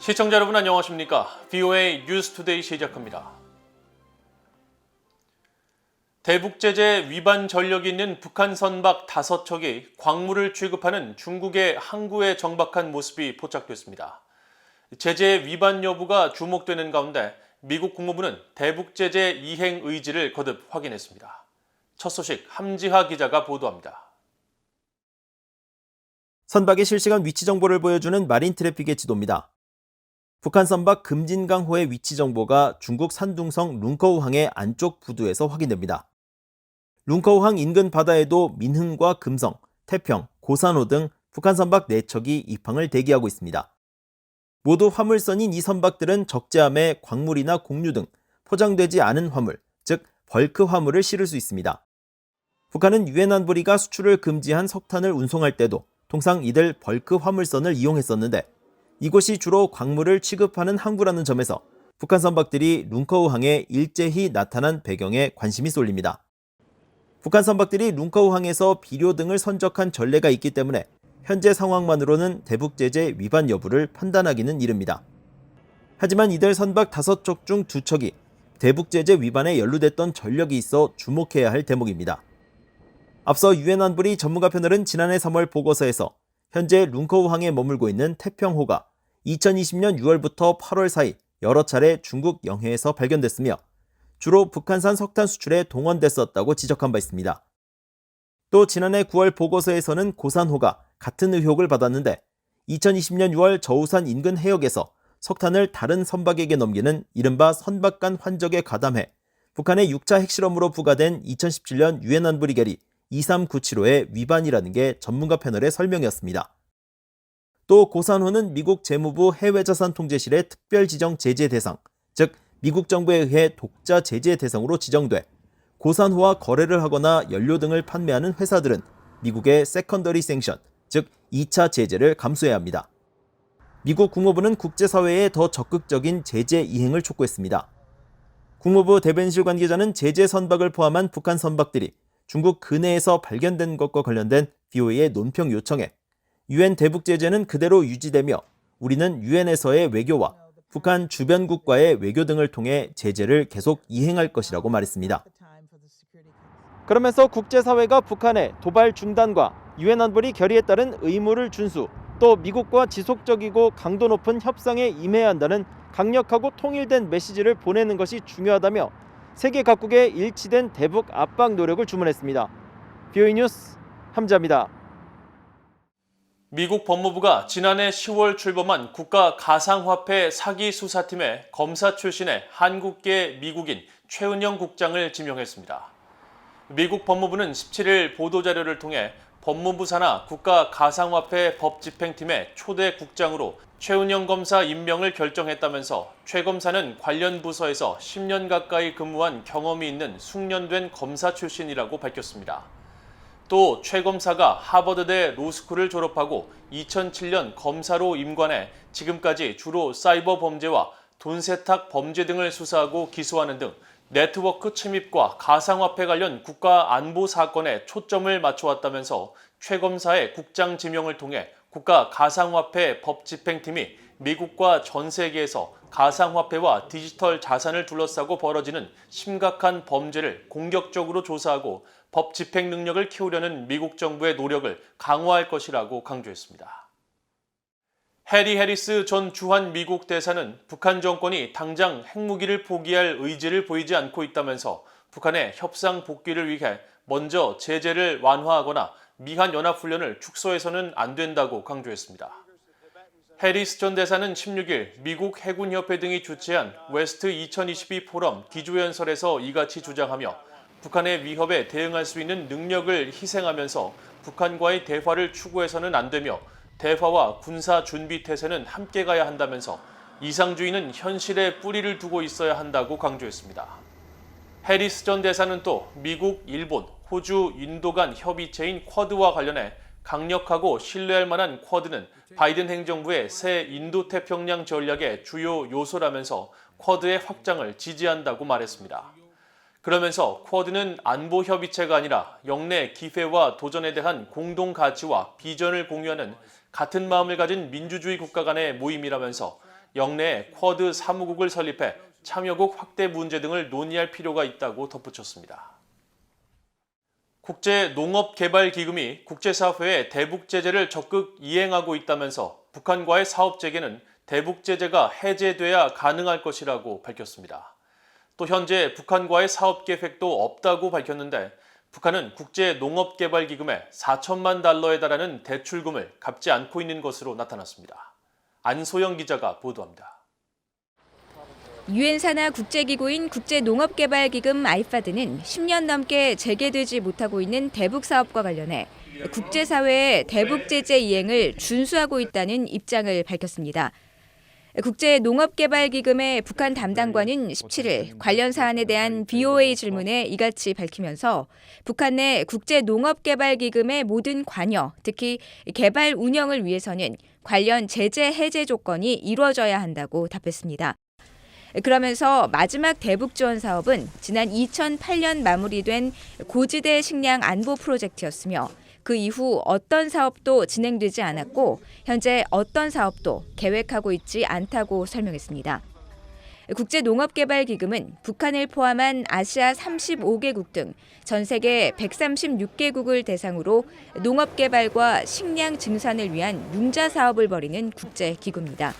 시청자 여러분 안녕하십니까? VOA 뉴스투데이 시작합니다. 대북 제재 위반 전력이 있는 북한 선박 5척이 광물을 취급하는 중국의 항구에 정박한 모습이 포착됐습니다. 제재 위반 여부가 주목되는 가운데 미국 국무부는 대북 제재 이행 의지를 거듭 확인했습니다. 첫 소식 함지하 기자가 보도합니다. 선박의 실시간 위치 정보를 보여주는 마린 트래픽의 지도입니다. 북한 선박 금진강호의 위치 정보가 중국 산둥성 룽커우항의 안쪽 부두에서 확인됩니다. 룽커우항 인근 바다에도 민흥과 금성, 태평, 고산호 등 북한 선박 4척이 입항을 대기하고 있습니다. 모두 화물선인 이 선박들은 적재함에 광물이나 공유 등 포장되지 않은 화물, 즉 벌크 화물을 실을 수 있습니다. 북한은 유엔 안보리가 수출을 금지한 석탄을 운송할 때도 통상 이들 벌크 화물선을 이용했었는데 이곳이 주로 광물을 취급하는 항구라는 점에서 북한 선박들이 룽커우항에 일제히 나타난 배경에 관심이 쏠립니다. 북한 선박들이 룽커우항에서 비료 등을 선적한 전례가 있기 때문에 현재 상황만으로는 대북 제재 위반 여부를 판단하기는 이릅니다. 하지만 이들 선박 5척 중 2척이 대북 제재 위반에 연루됐던 전력이 있어 주목해야 할 대목입니다. 앞서 유엔 안보리 전문가 패널은 지난해 3월 보고서에서 현재 룽커우항에 머물고 있는 태평호가 2020년 6월부터 8월 사이 여러 차례 중국 영해에서 발견됐으며 주로 북한산 석탄 수출에 동원됐었다고 지적한 바 있습니다. 또 지난해 9월 보고서에서는 고산호가 같은 의혹을 받았는데 2020년 6월 저우산 인근 해역에서 석탄을 다른 선박에게 넘기는 이른바 선박 간 환적에 가담해 북한의 6차 핵실험으로 부과된 2017년 유엔 안보리 결의 23975의 위반이라는 게 전문가 패널의 설명이었습니다. 또 고산호는 미국 재무부 해외자산통제실의 특별 지정 제재 대상, 즉 미국 정부에 의해 독자 제재 대상으로 지정돼 고산호와 거래를 하거나 연료 등을 판매하는 회사들은 미국의 세컨더리 생션, 즉 2차 제재를 감수해야 합니다. 미국 국무부는 국제사회에 더 적극적인 제재 이행을 촉구했습니다. 국무부 대변실 관계자는 제재 선박을 포함한 북한 선박들이 중국 근해에서 발견된 것과 관련된 VOA의 논평 요청에 유엔 대북 제재는 그대로 유지되며 우리는 유엔에서의 외교와 북한 주변국과의 외교 등을 통해 제재를 계속 이행할 것이라고 말했습니다. 그러면서 국제사회가 북한의 도발 중단과 유엔 안보리 결의에 따른 의무를 준수, 또 미국과 지속적이고 강도 높은 함상에 임해야 한다는 강력하고 통일된 메시지를 보내는 것이 중요하다며 세계 각국의 일치된 대북 압박 노력을 주문했습니다. VOA 뉴스 함지하입니다. 미국 법무부가 지난해 10월 출범한 국가 가상화폐 사기 수사팀에 검사 출신의 한국계 미국인 최은영 국장을 지명했습니다. 미국 법무부는 17일 보도자료를 통해 법무부 산하 국가 가상화폐 법집행팀의 초대 국장으로 최은영 검사 임명을 결정했다면서 최 검사는 관련 부서에서 10년 가까이 근무한 경험이 있는 숙련된 검사 출신이라고 밝혔습니다. 또 최 검사가 하버드대 로스쿨을 졸업하고 2007년 검사로 임관해 지금까지 주로 사이버 범죄와 돈 세탁 범죄 등을 수사하고 기소하는 등 네트워크 침입과 가상화폐 관련 국가 안보 사건에 초점을 맞춰왔다면서 최 검사의 국장 지명을 통해 국가 가상화폐 법집행팀이 미국과 전 세계에서 가상화폐와 디지털 자산을 둘러싸고 벌어지는 심각한 범죄를 공격적으로 조사하고 법 집행 능력을 키우려는 미국 정부의 노력을 강화할 것이라고 강조했습니다. 해리 해리스 전 주한 미국 대사는 북한 정권이 당장 핵무기를 포기할 의지를 보이지 않고 있다면서 북한의 협상 복귀를 위해 먼저 제재를 완화하거나 미한 연합훈련을 축소해서는 안 된다고 강조했습니다. 해리스 전 대사는 16일 미국 해군협회 등이 주최한 웨스트 2022 포럼 기조연설에서 이같이 주장하며 북한의 위협에 대응할 수 있는 능력을 희생하면서 북한과의 대화를 추구해서는 안 되며 대화와 군사 준비 태세는 함께 가야 한다면서 이상주의는 현실에 뿌리를 두고 있어야 한다고 강조했습니다. 해리스 전 대사는 또 미국, 일본, 호주, 인도 간 협의체인 쿼드와 관련해 강력하고 신뢰할 만한 쿼드는 바이든 행정부의 새 인도태평양 전략의 주요 요소라면서 쿼드의 확장을 지지한다고 말했습니다. 그러면서 쿼드는 안보 협의체가 아니라 영내 기회와 도전에 대한 공동 가치와 비전을 공유하는 같은 마음을 가진 민주주의 국가 간의 모임이라면서 영내에 쿼드 사무국을 설립해 참여국 확대 문제 등을 논의할 필요가 있다고 덧붙였습니다. 국제농업개발기금이 국제사회에 대북제재를 적극 이행하고 있다면서 북한과의 사업재개는 대북제재가 해제돼야 가능할 것이라고 밝혔습니다. 또 현재 북한과의 사업계획도 없다고 밝혔는데 북한은 국제농업개발기금에 4천만 달러에 달하는 대출금을 갚지 않고 있는 것으로 나타났습니다. 안소영 기자가 보도합니다. 유엔 산하 국제기구인 국제농업개발기금 아이파드는 10년 넘게 재개되지 못하고 있는 대북 사업과 관련해 국제사회의 대북제재 이행을 준수하고 있다는 입장을 밝혔습니다. 국제농업개발기금의 북한 담당관은 17일 관련 사안에 대한 BOA 질문에 이같이 밝히면서 북한 내 국제농업개발기금의 모든 관여, 특히 개발 운영을 위해서는 관련 제재 해제 조건이 이루어져야 한다고 답했습니다. 그러면서 마지막 대북 지원 사업은 지난 2008년 마무리된 고지대 식량 안보 프로젝트였으며 그 이후 어떤 사업도 진행되지 않았고 현재 어떤 사업도 계획하고 있지 않다고 설명했습니다. 국제농업개발기금은 북한을 포함한 아시아 35개국 등 전 세계 136개국을 대상으로 농업개발과 식량 증산을 위한 융자 사업을 벌이는 국제기구입니다.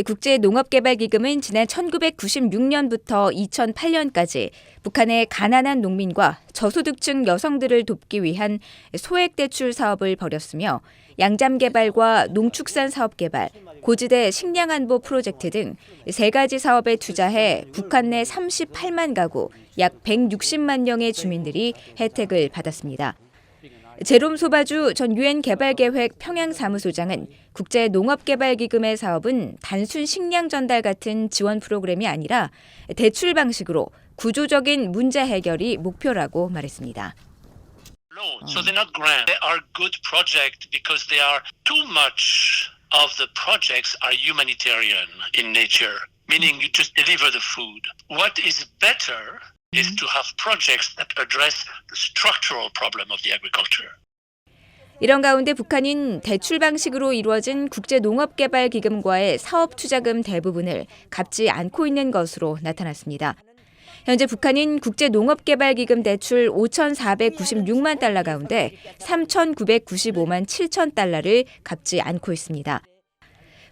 국제농업개발기금은 지난 1996년부터 2008년까지 북한의 가난한 농민과 저소득층 여성들을 돕기 위한 소액대출 사업을 벌였으며 양잠개발과 농축산 사업개발, 고지대 식량안보 프로젝트 등 3가지 사업에 투자해 북한 내 38만 가구, 약 160만 명의 주민들이 혜택을 받았습니다. 제롬 소바주 전 유엔 개발계획 평양사무소장은 국제농업개발기금의 사업은 단순 식량 전달 같은 지원 프로그램이 아니라 대출 방식으로 구조적인 문제 해결이 목표라고 말했습니다. So they're not grants. They are good projects because they are too much of the projects are humanitarian in nature, meaning you just deliver the food. What is better is to have projects that address the structural problem of the agriculture. 이런 가운데 북한은 대출 방식으로 이루어진 국제농업개발기금과의 사업투자금 대부분을 갚지 않고 있는 것으로 나타났습니다. 현재 북한은 국제농업개발기금 대출 5,496만 달러 가운데 3,995만 7천 달러를 갚지 않고 있습니다.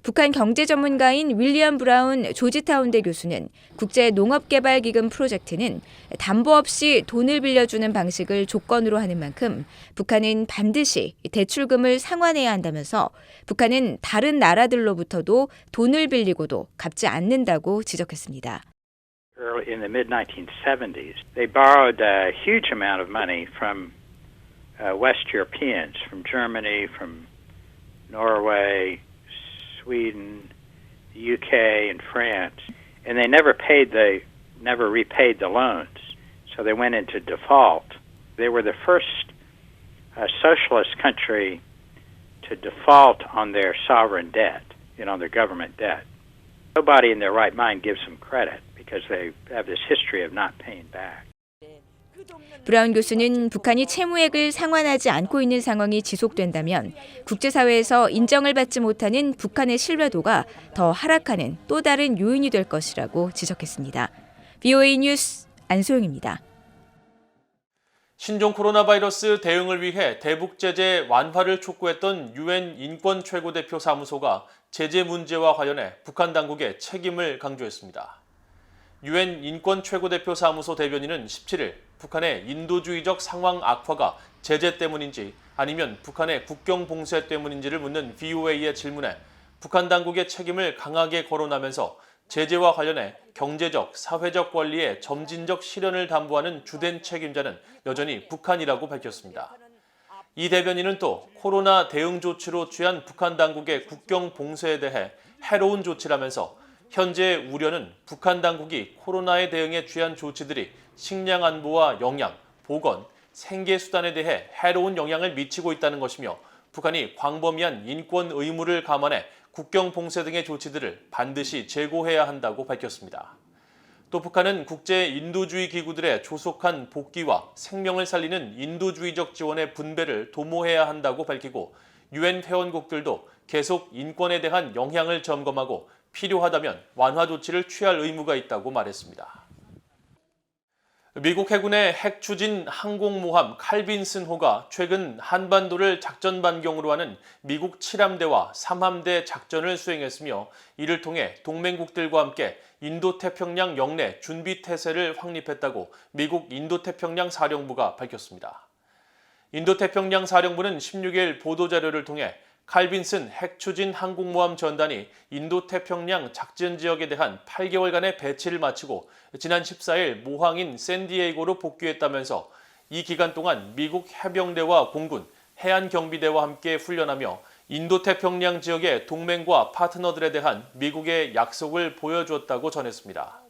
북한 경제전문가인 윌리엄 브라운 조지타운대 교수는 국제농업개발기금 프로젝트는 담보 없이 돈을 빌려주는 방식을 조건으로 하는 만큼 북한은 반드시 대출금을 상환해야 한다면서 북한은 다른 나라들로부터도 돈을 빌리고도 갚지 않는다고 지적했습니다. Early in the mid-1970s, they borrowed a huge amount of money from West Europeans, from Germany, from Norway, Sweden, the UK, and France, and they never repaid the loans. So they went into default. They were the first socialist country to default on their sovereign debt, on their government debt. Nobody in their right mind gives them credit because they have this history of not paying back. 브라운 교수는 북한이 채무액을 상환하지 않고 있는 상황이 지속된다면 국제사회에서 인정을 받지 못하는 북한의 신뢰도가 더 하락하는 또 다른 요인이 될 것이라고 지적했습니다. BOA 뉴스 안소영입니다. 신종 코로나 바이러스 대응을 위해 대북 제재 완화를 촉구했던 유엔 인권 최고대표 사무소가 제재 문제와 관련해 북한 당국에 책임을 강조했습니다. 유엔 인권 최고대표 사무소 대변인은 17일 북한의 인도주의적 상황 악화가 제재 때문인지 아니면 북한의 국경 봉쇄 때문인지를 묻는 BOA의 질문에 북한 당국의 책임을 강하게 거론하면서 제재와 관련해 경제적, 사회적 권리의 점진적 실현을 담보하는 주된 책임자는 여전히 북한이라고 밝혔습니다. 이 대변인은 또 코로나 대응 조치로 취한 북한 당국의 국경 봉쇄에 대해 해로운 조치라면서 현재 우려는 북한 당국이 코로나에 대응에 취한 조치들이 식량 안보와 영양, 보건, 생계 수단에 대해 해로운 영향을 미치고 있다는 것이며 북한이 광범위한 인권 의무를 감안해 국경 봉쇄 등의 조치들을 반드시 재고해야 한다고 밝혔습니다. 또 북한은 국제 인도주의 기구들의 조속한 복귀와 생명을 살리는 인도주의적 지원의 분배를 도모해야 한다고 밝히고 유엔 회원국들도 계속 인권에 대한 영향을 점검하고 필요하다면 완화 조치를 취할 의무가 있다고 말했습니다. 미국 해군의 핵 추진 항공모함 칼빈슨호가 최근 한반도를 작전 반경으로 하는 미국 7함대와 3함대 작전을 수행했으며 이를 통해 동맹국들과 함께 인도태평양 영내 준비태세를 확립했다고 미국 인도태평양 사령부가 밝혔습니다. 인도태평양 사령부는 16일 보도자료를 통해 칼빈슨 핵추진 항공모함 전단이 인도태평양 작전 지역에 대한 8개월간의 배치를 마치고 지난 14일 모항인 샌디에이고로 복귀했다면서 이 기간 동안 미국 해병대와 공군, 해안경비대와 함께 훈련하며 인도태평양 지역의 동맹과 파트너들에 대한 미국의 약속을 보여주었다고 전했습니다.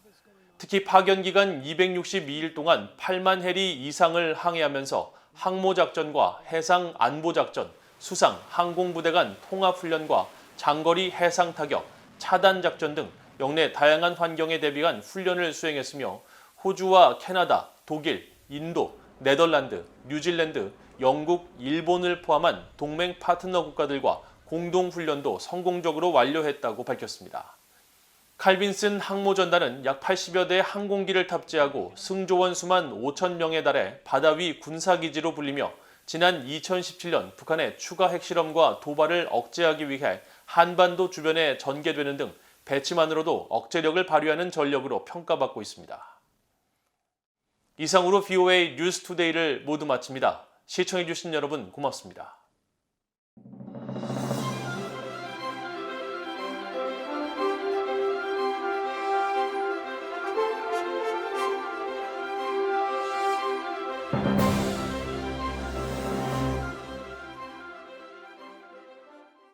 특히 파견 기간 262일 동안 8만 해리 이상을 항해하면서 항모작전과 해상안보작전, 수상, 항공부대 간 통합훈련과 장거리 해상타격, 차단작전 등 영내 다양한 환경에 대비한 훈련을 수행했으며 호주와 캐나다, 독일, 인도, 네덜란드, 뉴질랜드, 영국, 일본을 포함한 동맹 파트너 국가들과 공동훈련도 성공적으로 완료했다고 밝혔습니다. 칼빈슨 항모전단은 약 80여 대의 항공기를 탑재하고 승조원 수만 5천 명에 달해 바다 위 군사기지로 불리며 지난 2017년 북한의 추가 핵실험과 도발을 억제하기 위해 한반도 주변에 전개되는 등 배치만으로도 억제력을 발휘하는 전력으로 평가받고 있습니다. 이상으로 VOA 뉴스투데이를 모두 마칩니다. 시청해주신 여러분 고맙습니다.